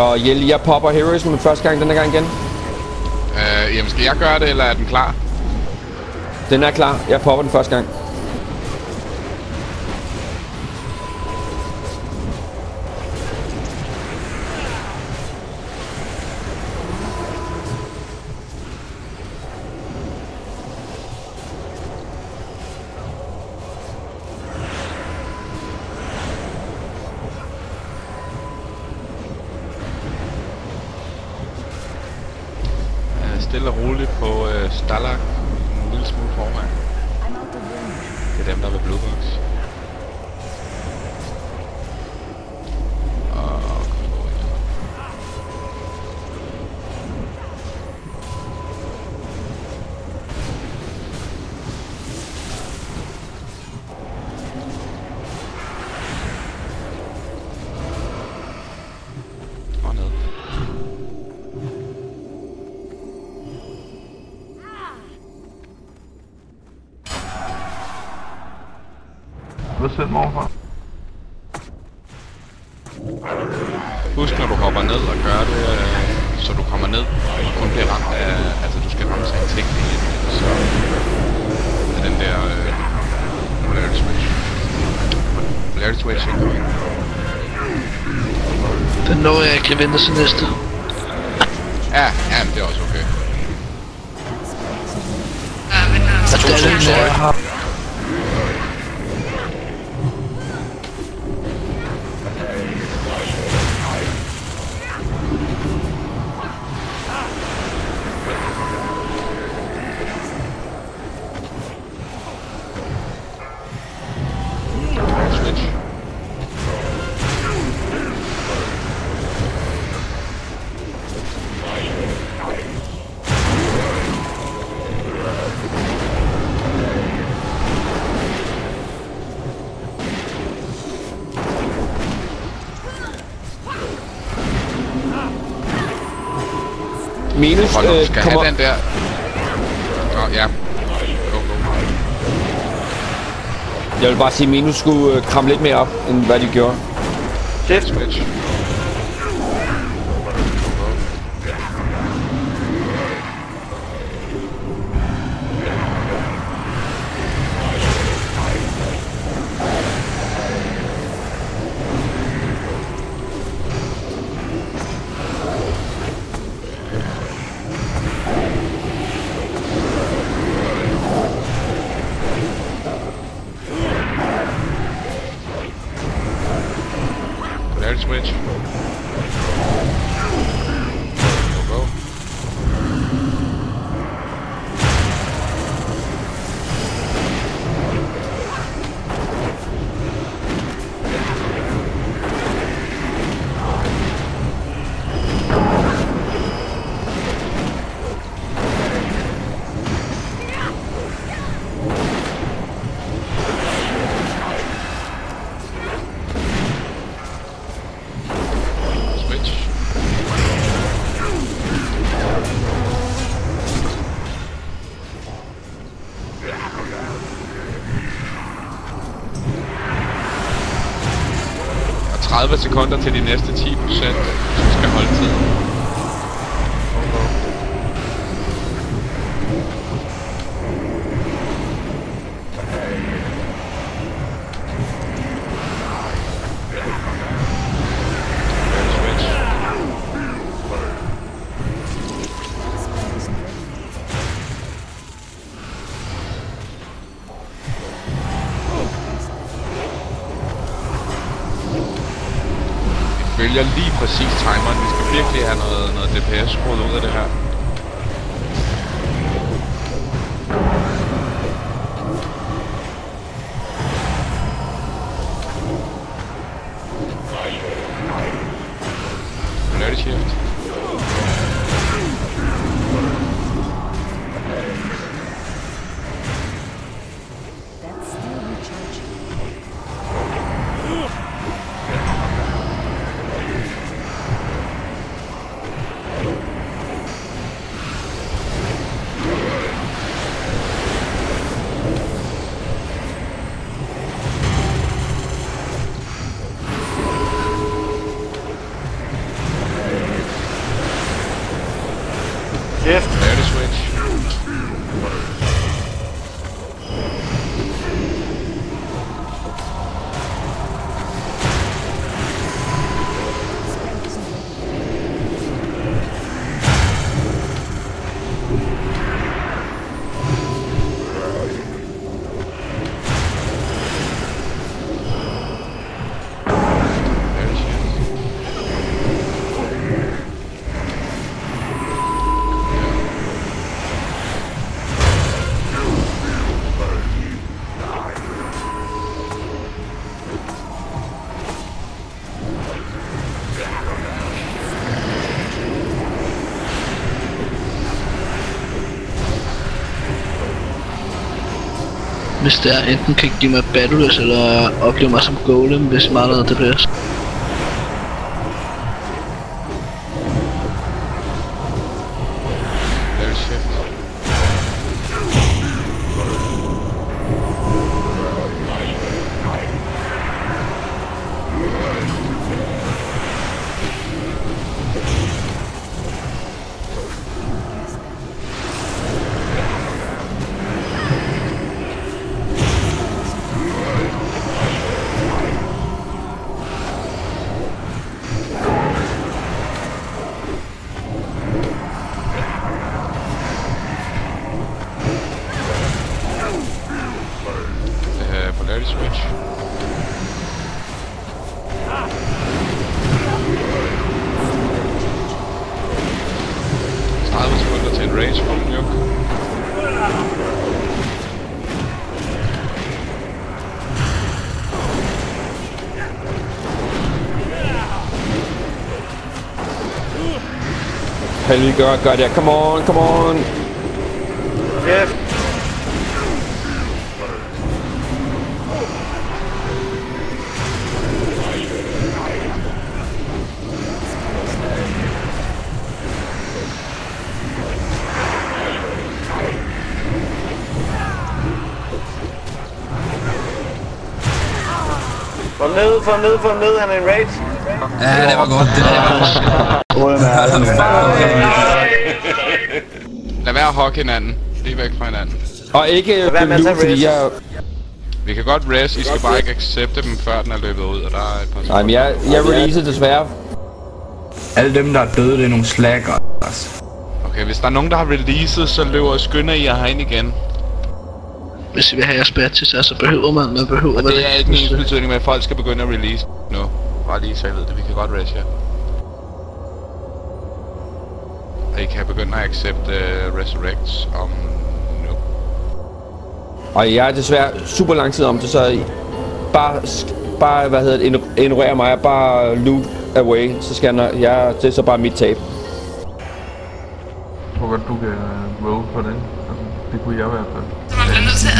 Og Jelle, jeg popper Heroism første gang, den gang igen. Jamen, skal jeg gøre det, eller er den klar? Den er klar. Jeg popper den første gang. Stille og roligt på Stalag. En lille smule foran. Det er dem, der er ved Bluebox. Husk, når du hopper ned og gør det, så du kommer ned og kun bliver ramt af, altså du skal ramme sig en ting i så er den der polarity switch. Polarity switch, ikke? Den når jeg ikke vente til næste. Ja, men det er også okay. Minus skal have den der. Ja. Go. Jeg vil bare sige, at Minus skulle kramme lidt mere op, end hvad de gjorde. Switch. Switch. Go. Og 30 sekunder til de næste 10%, som skal holde tiden. Vælger lige præcis timeren. Vi skal virkelig have noget DPS skruet ud af det her. Polarity shift. Kæft. Polarity switch. Hvis det er, enten kan give mig batteries, eller opleve mig som golem, hvis meget noget det bliver. Polarity switch. Starter sekunder til en rage på den, jo. Helvig, gør det. Come on, come on. Kæft. Få ned, han er en raid. Ja, det var godt, det Lad være at hogge hinanden. Lige væk fra hinanden. Og ikke med fordi jeg... Vi kan godt rest, I skal bare ikke accepte dem, før den er løbet ud, og der er et par... Nej, men jeg releaser desværre. Alle dem, der er døde, det er nogle slacker. Okay, hvis der er nogen, der har releaset, så løber skynder I jer herind igen. Hvis I vil have jeres badges, så behøver man behøver... Og det er ikke min betydning med, at folk skal begynde at release nu. Bare lige så jeg ved det, vi kan godt rest jer. Og I kan begynde at accepte resurrects om nu. Og jeg er desværre super lang tid om det, så bare ignorer mig, bare loot away, så skal det er så bare mit tab. Jeg tror godt, du kan roll på den. Altså, det kunne jeg i hvert fald. Så man bliver nødt til at